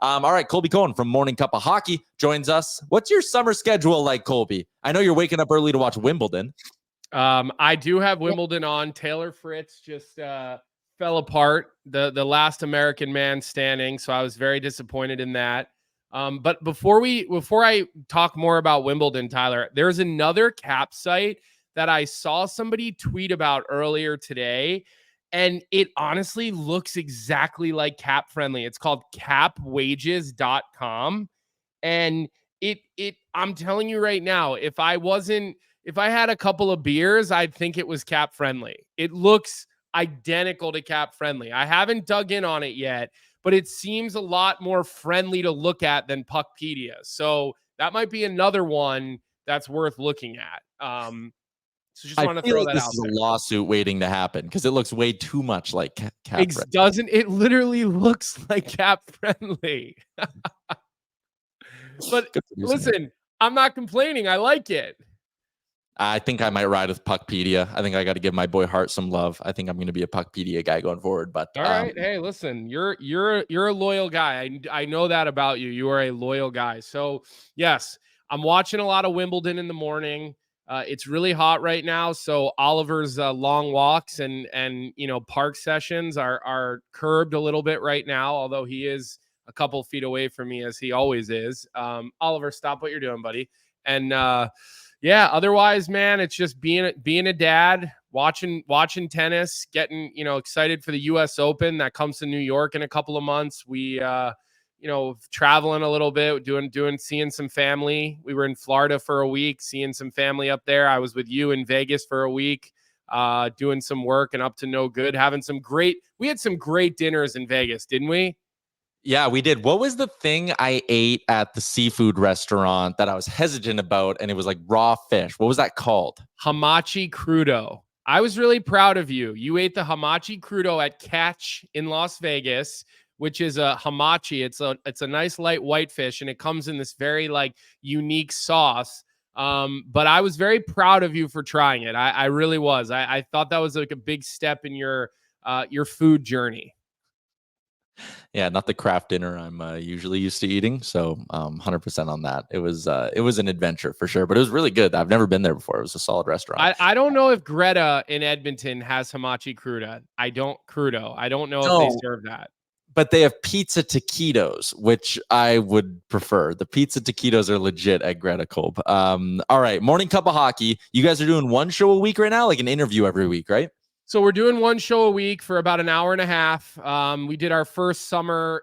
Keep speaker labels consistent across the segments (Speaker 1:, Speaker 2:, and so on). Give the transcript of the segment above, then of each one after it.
Speaker 1: All right, Colby Cohen from Morning Cuppa Hockey joins us. What's your summer schedule like, Colby? I know you're waking up early to watch Wimbledon.
Speaker 2: I do have Wimbledon on. Taylor Fritz just fell apart, the last American man standing, so I was very disappointed in that. But before I talk more about Wimbledon, Tyler, there's another cap site that I saw somebody tweet about earlier today, and it honestly looks exactly like Cap Friendly. It's called capwages.com. And I'm telling you right now, if I had a couple of beers, I'd think it was Cap Friendly. It looks identical to Cap Friendly. I haven't dug in on it yet, but it seems a lot more friendly to look at than Puckpedia. So that might be another one that's worth looking at. So just want to throw that out there.
Speaker 1: This is a lawsuit waiting to happen because it looks way too much like Cap Friendly.
Speaker 2: It literally looks like Cap Friendly. But listen, I'm not complaining. I like it.
Speaker 1: I think I might ride with Puckpedia. I think I got to give my boy Hart some love. I think I'm going to be a Puckpedia guy going forward. But
Speaker 2: all right, hey, listen, you're a loyal guy. I know that about you. You are a loyal guy. So yes, I'm watching a lot of Wimbledon in the morning. It's really hot right now, so Oliver's long walks and park sessions are curbed a little bit right now. Although he is a couple feet away from me, as he always is. Oliver, stop what you're doing, buddy. And yeah, otherwise, man, it's just being a dad, watching tennis, getting excited for the U.S. Open that comes to New York in a couple of months. We traveling a little bit, seeing some family. We were in Florida for a week, seeing some family up there. I was with you in Vegas for a week, doing some work and up to no good, we had some great dinners in Vegas, didn't we?
Speaker 1: Yeah, we did. What was the thing I ate at the seafood restaurant that I was hesitant about, and it was like raw fish? What was that called?
Speaker 2: Hamachi crudo. I was really proud of you. You ate the hamachi crudo at Catch in Las Vegas, which is a hamachi. It's a nice light white fish, and it comes in this very unique sauce. But I was very proud of you for trying it. I really was. I thought that was like a big step in your food journey.
Speaker 1: Yeah, not the craft dinner I'm usually used to eating. So 100% on that. It was an adventure for sure, but it was really good. I've never been there before. It was a solid restaurant.
Speaker 2: I don't know if Greta in Edmonton has hamachi crudo. I don't know if they serve that.
Speaker 1: But they have pizza taquitos, which I would prefer. The pizza taquitos are legit at Greta Kolb. All right, Morning Cuppa Hockey. You guys are doing one show a week right now, like an interview every week, right?
Speaker 2: So we're doing one show a week for about an hour and a half. We did our first summer,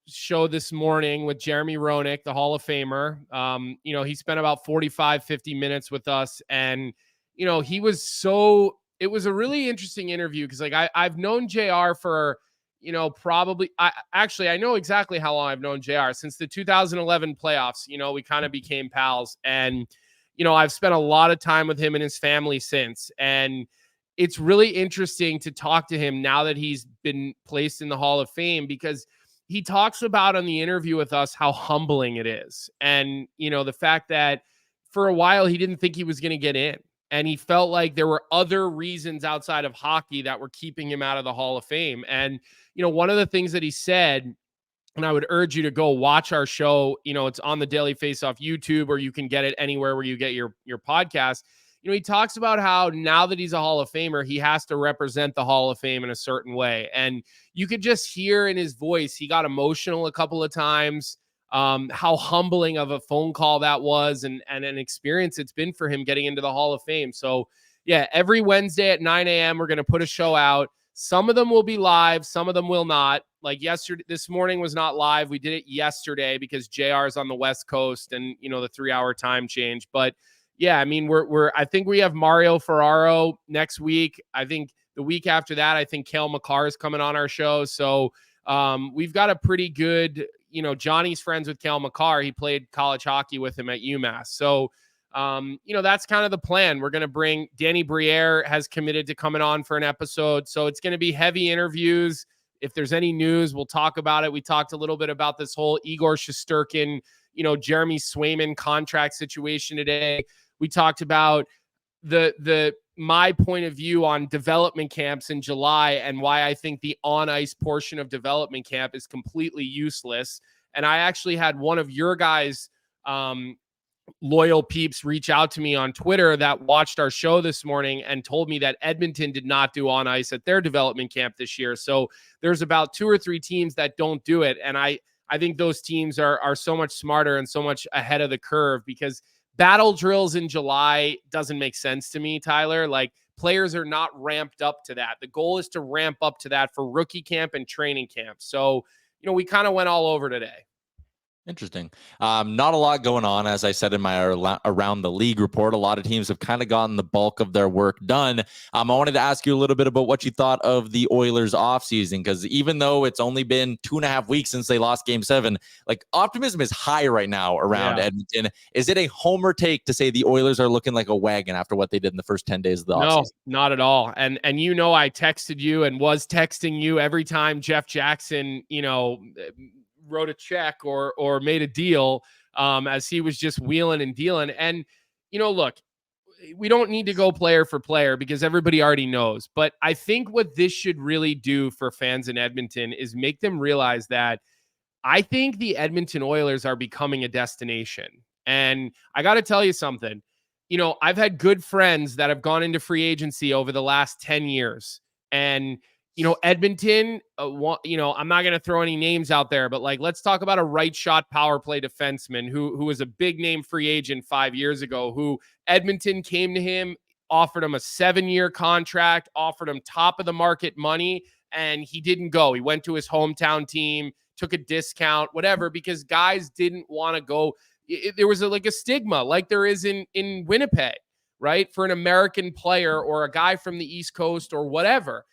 Speaker 2: show this morning with Jeremy Roenick, the Hall of Famer. He spent about 45, 50 minutes with us. And, it was a really interesting interview because I've known JR for, probably, I know exactly how long I've known JR since the 2011 playoffs. We kind of became pals, and, I've spent a lot of time with him and his family since. And it's really interesting to talk to him now that he's been placed in the Hall of Fame, because he talks about on the interview with us how humbling it is. And, the fact that for a while he didn't think he was going to get in, and he felt like there were other reasons outside of hockey that were keeping him out of the Hall of Fame. And, one of the things that he said, and I would urge you to go watch our show, it's on the Daily Faceoff YouTube, or you can get it anywhere where you get your podcast. He talks about how now that he's a Hall of Famer, he has to represent the Hall of Fame in a certain way. And you could just hear in his voice, he got emotional a couple of times, how humbling of a phone call that was, and an experience it's been for him getting into the Hall of Fame. So yeah, every Wednesday at 9 a.m., we're going to put a show out. Some of them will be live. Some of them will not. Like this morning was not live. We did it yesterday because JR is on the West Coast and, the 3-hour time change. But yeah, I mean, I think we have Mario Ferraro next week. I think the week after that, I think Cale Makar is coming on our show. So we've got a pretty good, Johnny's friends with Cale Makar. He played college hockey with him at UMass. So, that's kind of the plan. We're going to bring Danny Briere has committed to coming on for an episode. So it's going to be heavy interviews. If there's any news, we'll talk about it. We talked a little bit about this whole Igor Shesterkin, Jeremy Swayman contract situation today. We talked about my point of view on development camps in July and why I think the on-ice portion of development camp is completely useless. And I actually had one of your guys, loyal peeps, reach out to me on Twitter that watched our show this morning and told me that Edmonton did not do on ice at their development camp this year. So there's about 2 or 3 teams that don't do it. And I think those teams are so much smarter and so much ahead of the curve, because battle drills in July doesn't make sense to me, Tyler. Like, players are not ramped up to that. The goal is to ramp up to that for rookie camp and training camp. So, we kind of went all over today.
Speaker 1: Interesting. Not a lot going on. As I said in my Around the League report, a lot of teams have kind of gotten the bulk of their work done. I wanted to ask you a little bit about what you thought of the Oilers offseason, because even though it's only been 2.5 weeks since they lost Game 7, like, optimism is high right now around Edmonton. Is it a homer take to say the Oilers are looking like a wagon after what they did in the first 10 days of the offseason?
Speaker 2: No, not at all. And I texted you and was texting you every time Jeff Jackson, wrote a check or made a deal, as he was just wheeling and dealing. And, look, we don't need to go player for player because everybody already knows. But I think what this should really do for fans in Edmonton is make them realize that I think the Edmonton Oilers are becoming a destination. And I got to tell you something. I've had good friends that have gone into free agency over the last 10 years. And Edmonton, I'm not going to throw any names out there, but let's talk about a right shot power play defenseman who was a big name free agent 5 years ago, who Edmonton came to him, offered him a 7-year contract, offered him top of the market money, and he didn't go. He went to his hometown team, took a discount, whatever, because guys didn't want to go. There was a stigma like there is in Winnipeg, right? For an American player or a guy from the East Coast or whatever.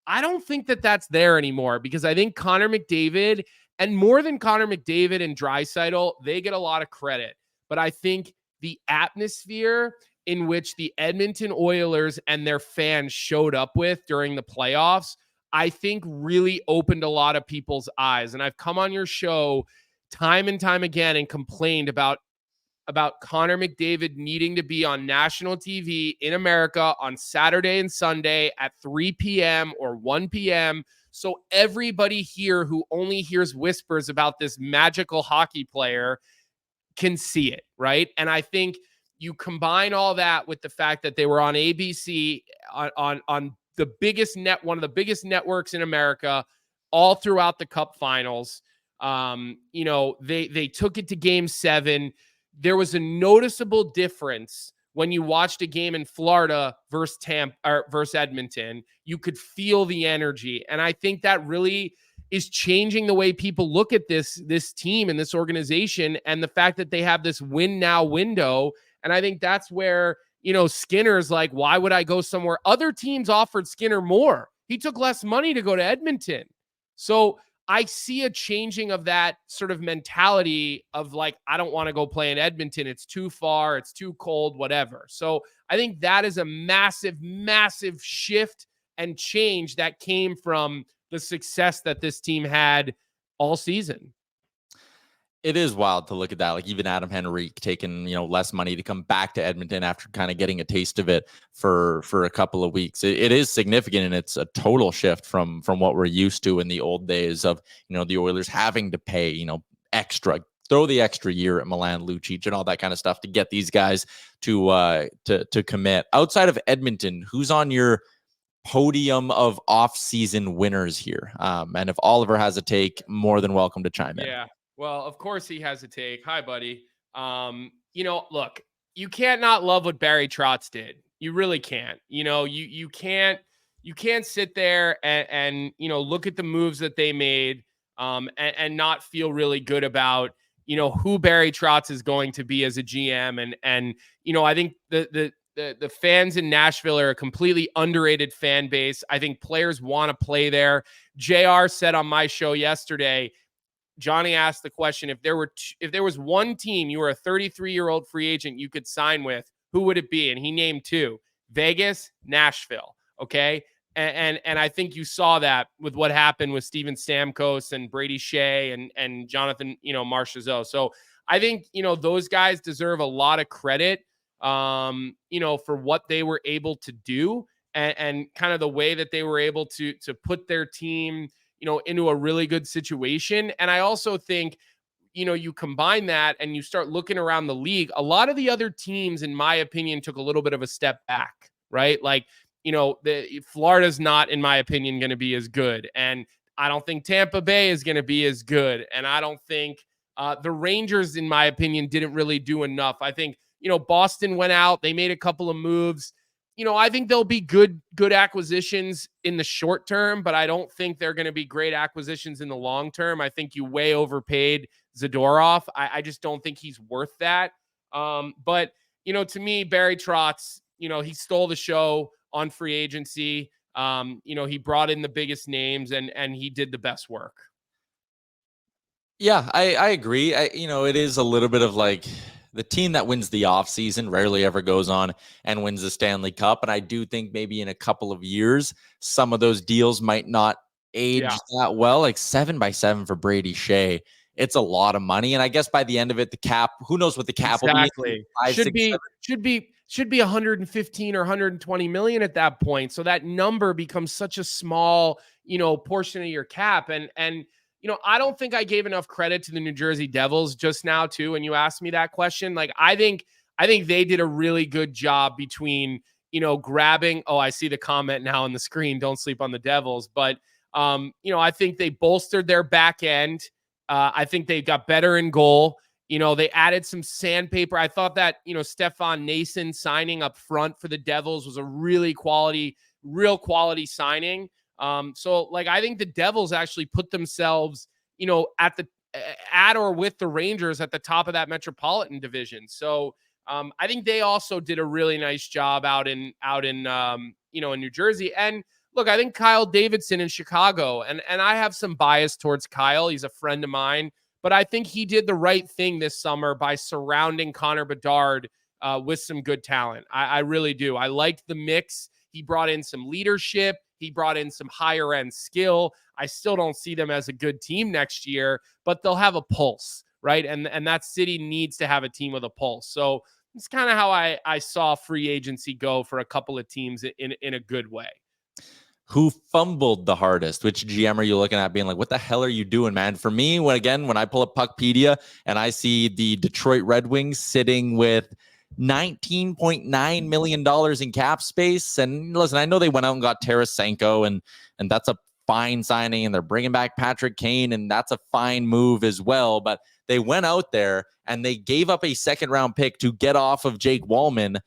Speaker 2: I don't think that that's there anymore, because I think Connor McDavid, and more than Connor McDavid and Draisaitl, they get a lot of credit. But I think the atmosphere in which the Edmonton Oilers and their fans showed up with during the playoffs, I think really opened a lot of people's eyes. And I've come on your show time and time again and complained about Connor McDavid needing to be on national TV in America on Saturday and Sunday at 3 p.m. or 1 p.m. So everybody here who only hears whispers about this magical hockey player can see it, right? And I think you combine all that with the fact that they were on ABC on the biggest one of the biggest networks in America all throughout the Cup finals. They took it to Game 7. There was a noticeable difference when you watched a game in Florida versus Tampa or versus Edmonton. You could feel the energy. And I think that really is changing the way people look at this team and this organization, and the fact that they have this win now window. And I think that's where, Skinner's like, why would I go somewhere? Other teams offered Skinner more. He took less money to go to Edmonton. So I see a changing of that sort of mentality of I don't want to go play in Edmonton. It's too far. It's too cold, whatever. So I think that is a massive, massive shift and change that came from the success that this team had all season.
Speaker 1: It is wild to look at that. Even Adam Henrique taking, less money to come back to Edmonton after kind of getting a taste of it for a couple of weeks. It is significant, and it's a total shift from what we're used to in the old days of, the Oilers having to pay, extra, throw the extra year at Milan Lucic and all that kind of stuff to get these guys to commit. Outside of Edmonton, who's on your podium of off-season winners here? And if Oliver has a take, more than welcome to chime in.
Speaker 2: Yeah. Well, of course he has a take. Hi, buddy. Look, you can't not love what Barry Trotz did. You really can't. You can't sit there and look at the moves that they made and not feel really good about who Barry Trotz is going to be as a GM. And I think the fans in Nashville are a completely underrated fan base. I think players want to play there. JR said on my show yesterday, Johnny asked the question, if there was one team you were a 33-year-old free agent you could sign with, who would it be? And he named 2: Vegas, Nashville. Okay. And I think you saw that with what happened with Steven Stamkos and Brady Shea and Jonathan, Marchessault. So I think, those guys deserve a lot of credit, for what they were able to do and kind of the way that they were able to put their team, into a really good situation. And I also think you combine that and you start looking around the league, a lot of the other teams, in my opinion, took a little bit of a step back, right? Like, Florida's not, in my opinion, going to be as good. And I don't think Tampa Bay is going to be as good. And I don't think the Rangers, in my opinion, didn't really do enough. I think, Boston went out. They made a couple of moves. I think they'll be good acquisitions in the short term, but I don't think they're going to be great acquisitions in the long term. I think you way overpaid Zadorov. I just don't think he's worth that. But, to me, Barry Trotz, he stole the show on free agency. He brought in the biggest names and he did the best work.
Speaker 1: Yeah, I agree. It is a little bit of like the team that wins the offseason rarely ever goes on and wins the Stanley Cup. And I do think maybe in a couple of years, some of those deals might not age that well. Like 7x7 for Brady Shea, it's a lot of money. And I guess by the end of it, the cap, who knows what the cap will be?
Speaker 2: Should be 115 or 120 million at that point. So that number becomes such a small, portion of your cap. And I don't think I gave enough credit to the New Jersey Devils just now too. And you asked me that question. Like, I think they did a really good job between, grabbing, I see the comment now on the screen, don't sleep on the Devils. But, I think they bolstered their back end. I think they got better in goal. They added some sandpaper. I thought that, Stefan Nason signing up front for the Devils was a real quality signing. So like, I think the Devils actually put themselves, at or with the Rangers at the top of that Metropolitan Division. So I think they also did a really nice job out in New Jersey. And look, I think Kyle Davidson in Chicago, and I have some bias towards Kyle. He's a friend of mine, but I think he did the right thing this summer by surrounding Connor Bedard with some good talent. I really do. I liked the mix. He brought in some leadership. He brought in some higher end skill. I still don't see them as a good team next year, but they'll have a pulse, right? And that city needs to have a team with a pulse. So it's kind of how I saw free agency go for a couple of teams in a good way.
Speaker 1: Who fumbled the hardest? Which GM are you looking at being like, what the hell are you doing, man? For me, when I pull up Puckpedia and I see the Detroit Red Wings sitting with $19.9 million in cap space. And listen, I know they went out and got Tarasenko, and that's a fine signing, and they're bringing back Patrick Kane, and that's a fine move as well. But they went out there and they gave up a second-round pick to get off of Jake Wallman.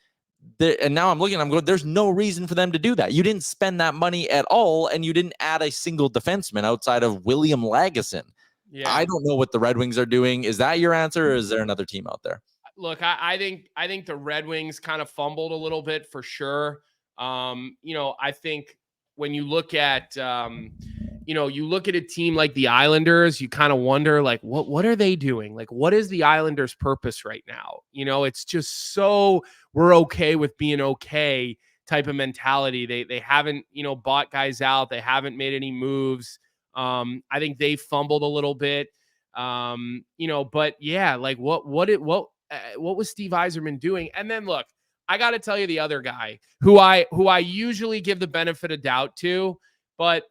Speaker 1: And now I'm going, there's no reason for them to do that. You didn't spend that money at all, and you didn't add a single defenseman outside of William Lagesson. Yeah. I don't know what the Red Wings are doing. Is that your answer, or is there another team out there?
Speaker 2: Look, I think the Red Wings kind of fumbled a little bit for sure. I think when you look at a team like the Islanders, you kind of wonder, like, what are they doing? Like, what is the Islanders' purpose right now? It's just so we're okay with being okay type of mentality. They haven't, bought guys out. They haven't made any moves. I think they fumbled a little bit. But yeah, like what was Steve Yzerman doing? And then look, I got to tell you the other guy who I usually give the benefit of doubt to, but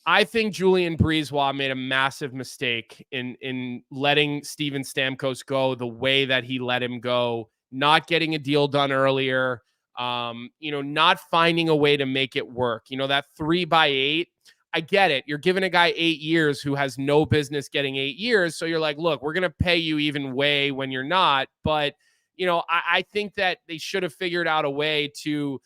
Speaker 2: I think Julien BriseBois made a massive mistake in letting Steven Stamkos go the way that he let him go, not getting a deal done earlier, not finding a way to make it work. That 3x8, I get it. You're giving a guy 8 years who has no business getting 8 years. So you're like, look, we're going to pay you even way when you're not. But, I think that they should have figured out a way to,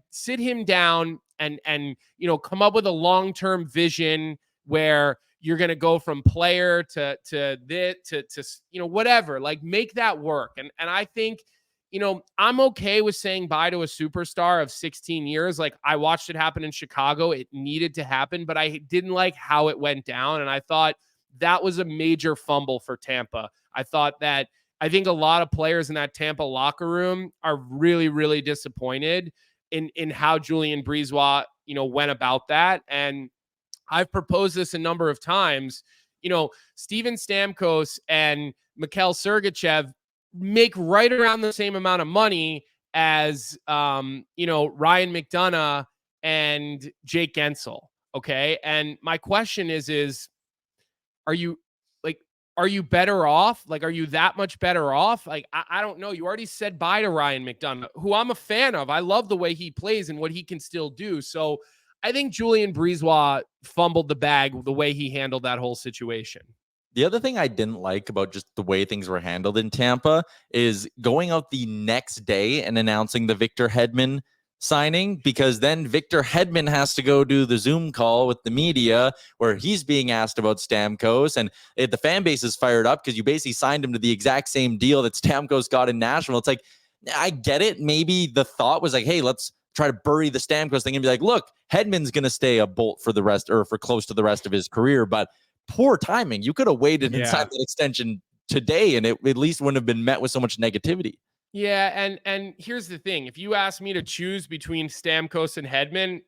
Speaker 2: sit him down and come up with a long-term vision where you're going to go from player to whatever, like make that work. And I think, I'm okay with saying bye to a superstar of 16 years. Like, I watched it happen in Chicago. It needed to happen, but I didn't like how it went down. And I thought that was a major fumble for Tampa. I think a lot of players in that Tampa locker room are really, really disappointed in how Julien BriseBois, went about that. And I've proposed this a number of times. Steven Stamkos and Mikhail Sergachev make right around the same amount of money as, Ryan McDonough and Jake Gensel. Okay. And my question is, are you are you better off? Like, are you that much better off? Like, I don't know. You already said bye to Ryan McDonough, who I'm a fan of. I love the way he plays and what he can still do. So I think Julien Brisebois fumbled the bag the way he handled that whole situation.
Speaker 1: The other thing I didn't like about just the way things were handled in Tampa is going out the next day and announcing the Victor Hedman signing, because then Victor Hedman has to go do the Zoom call with the media where he's being asked about Stamkos, and the fan base is fired up because you basically signed him to the exact same deal that Stamkos got in Nashville. It's like, I get it. Maybe the thought was like, hey, let's try to bury the Stamkos thing and be like, look, Hedman's going to stay a Bolt for the rest, or for close to the rest of his career, but poor timing. You could have waited and signed that extension today, and it at least wouldn't have been met with so much negativity.
Speaker 2: Yeah, and here's the thing. If you ask me to choose between Stamkos and Hedman,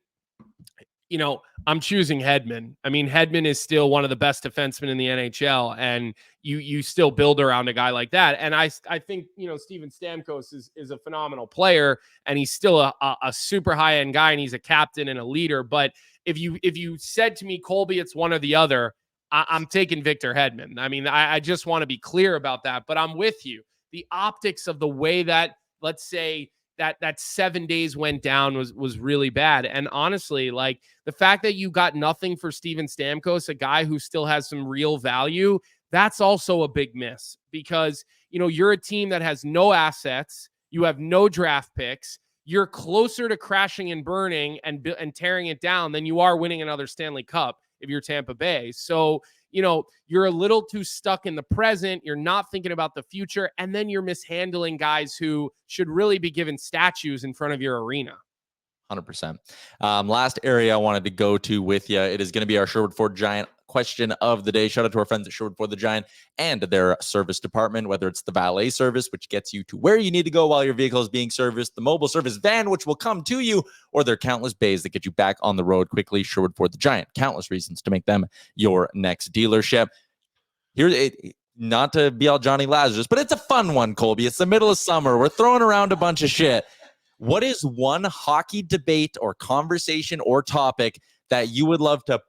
Speaker 2: I'm choosing Hedman. I mean, Hedman is still one of the best defensemen in the NHL, and you still build around a guy like that. And I think, Steven Stamkos is a phenomenal player, and he's still a super high-end guy, and he's a captain and a leader. But if you said to me, Colby, it's one or the other, I'm taking Victor Hedman. I mean, I just want to be clear about that, but I'm with you. The optics of the way that, let's say, that 7 days went down was really bad. And honestly, like, the fact that you got nothing for Steven Stamkos, a guy who still has some real value, that's also a big miss, because, you're a team that has no assets. You have no draft picks. You're closer to crashing and burning and tearing it down than you are winning another Stanley Cup if you're Tampa Bay. So, you're a little too stuck in the present. You're not thinking about the future. And then you're mishandling guys who should really be given statues in front of your arena.
Speaker 1: 100%. Last area I wanted to go to with you, it is going to be our Sherwood Ford Giant question of the day. Shout out to our friends at Sherwood Ford the Giant and their service department, whether it's the valet service, which gets you to where you need to go while your vehicle is being serviced, the mobile service van, which will come to you, or their countless bays that get you back on the road quickly. Sherwood Ford the Giant, countless reasons to make them your next dealership. Not to be all Johnny Lazarus, but it's a fun one, Colby. It's the middle of summer. We're throwing around a bunch of shit. What is one hockey debate or conversation or topic that you would love to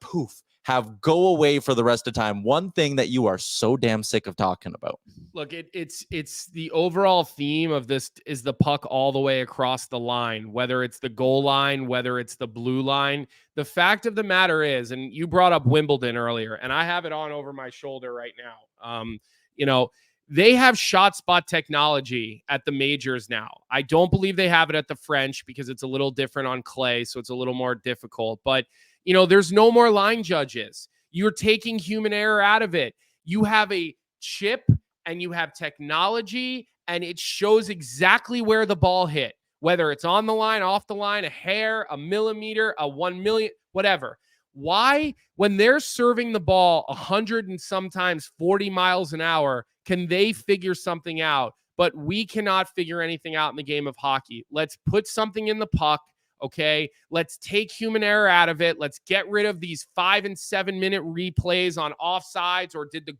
Speaker 1: have go away for the rest of time? One thing that you are so damn sick of talking about.
Speaker 2: Look, it's the overall theme of this is the puck all the way across the line, whether it's the goal line, whether it's the blue line. The fact of the matter is, and you brought up Wimbledon earlier, and I have it on over my shoulder right now. They have shot spot technology at the majors now. I don't believe they have it at the French because it's a little different on clay, so it's a little more difficult. But, there's no more line judges. You're taking human error out of it. You have a chip and you have technology, and it shows exactly where the ball hit, whether it's on the line, off the line, a hair, a millimeter, a 1 million, whatever. Why, when they're serving the ball 100 and sometimes 40 miles an hour, can they figure something out? But we cannot figure anything out in the game of hockey. Let's put something in the puck, okay? Let's take human error out of it. Let's get rid of these 5 and 7 minute replays on offsides, or did the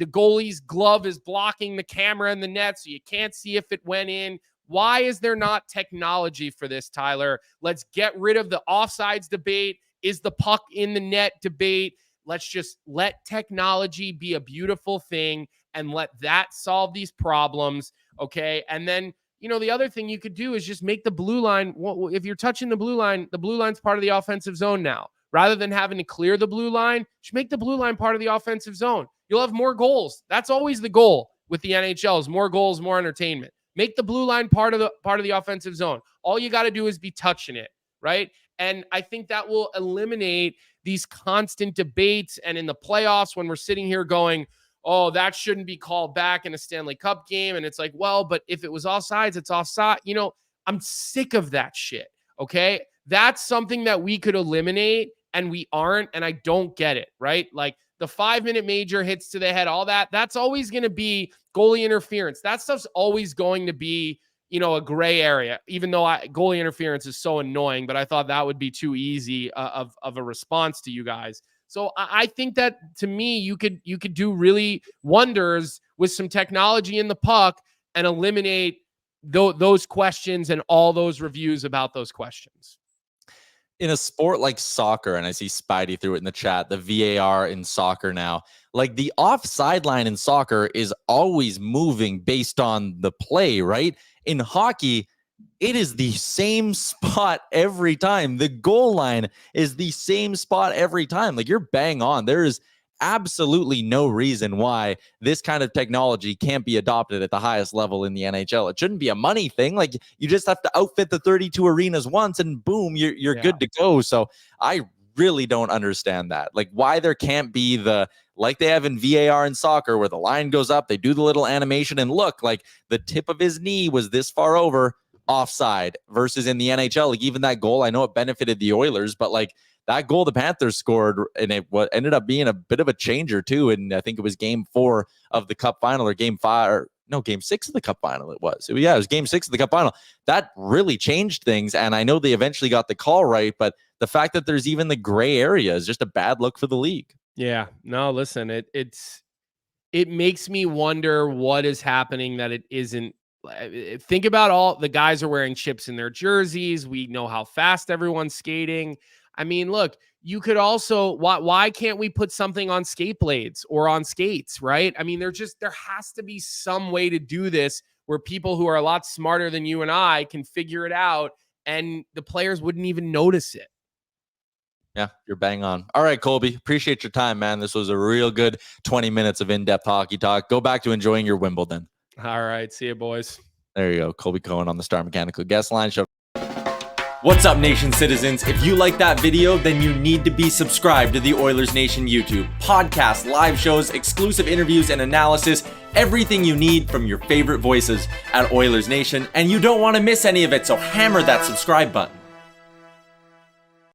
Speaker 2: goalie's glove is blocking the camera in the net so you can't see if it went in. Why is there not technology for this, Tyler? Let's get rid of the offsides debate. Is the puck in the net debate? Let's just let technology be a beautiful thing and let that solve these problems, okay? And then, the other thing you could do is just make the blue line. If you're touching the blue line's part of the offensive zone now. Rather than having to clear the blue line, just make the blue line part of the offensive zone. You'll have more goals. That's always the goal with the NHL, is more goals, more entertainment. Make the blue line part of the offensive zone. All you got to do is be touching it, right? And I think that will eliminate these constant debates. And in the playoffs, when we're sitting here going, oh, that shouldn't be called back in a Stanley Cup game. And it's like, well, but if it was offsides, it's offside. I'm sick of that shit, okay? That's something that we could eliminate, and we aren't, and I don't get it, right? Like, the 5-minute major hits to the head, all that's always going to be goalie interference. That stuff's always going to be, a gray area, even though goalie interference is so annoying, but I thought that would be too easy of a response to you guys. So I think that, to me, you could do really wonders with some technology in the puck and eliminate those questions and all those reviews about those questions.
Speaker 1: in a sport like soccer, and I see Spidey threw it in the chat, the VAR in soccer now, like the offside line in soccer is always moving based on the play, right? In hockey, it is the same spot every time. The goal line is the same spot every time. Like, you're bang on. There is absolutely no reason why this kind of technology can't be adopted at the highest level in the NHL. It shouldn't be a money thing. Like, you just have to outfit the 32 arenas once and boom, you're good to go. So I really don't understand that. Like, why there can't be like they have in VAR in soccer where the line goes up, they do the little animation and look, like the tip of his knee was this far over, offside, versus in the NHL, like even that goal, I know it benefited the Oilers, but like that goal the Panthers scored, and it ended up being a bit of a changer too. And I think it was game 4 of the Cup final, or game 5, or no, game 6 of the Cup final. It was game 6 of the Cup final. That really changed things. And I know they eventually got the call right, but the fact that there's even the gray area is just a bad look for the league.
Speaker 2: Yeah, no, listen, it makes me wonder what is happening that it isn't. Think about all the guys are wearing chips in their jerseys. We know how fast everyone's skating. I mean, look, you could also, why can't we put something on skate blades or on skates, right? I mean, there has to be some way to do this where people who are a lot smarter than you and I can figure it out and the players wouldn't even notice it.
Speaker 1: Yeah, you're bang on. All right, Colby, appreciate your time, man. This was a real good 20 minutes of in-depth hockey talk. Go back to enjoying your Wimbledon.
Speaker 2: All right. See you, boys.
Speaker 1: There you go. Colby Cohen on the Star Mechanical Guest Line Show. What's up, Nation citizens? If you like that video, then you need to be subscribed to the Oilers Nation YouTube. Podcasts, live shows, exclusive interviews, and analysis. Everything you need from your favorite voices at Oilers Nation. And you don't want to miss any of it, so hammer that subscribe button.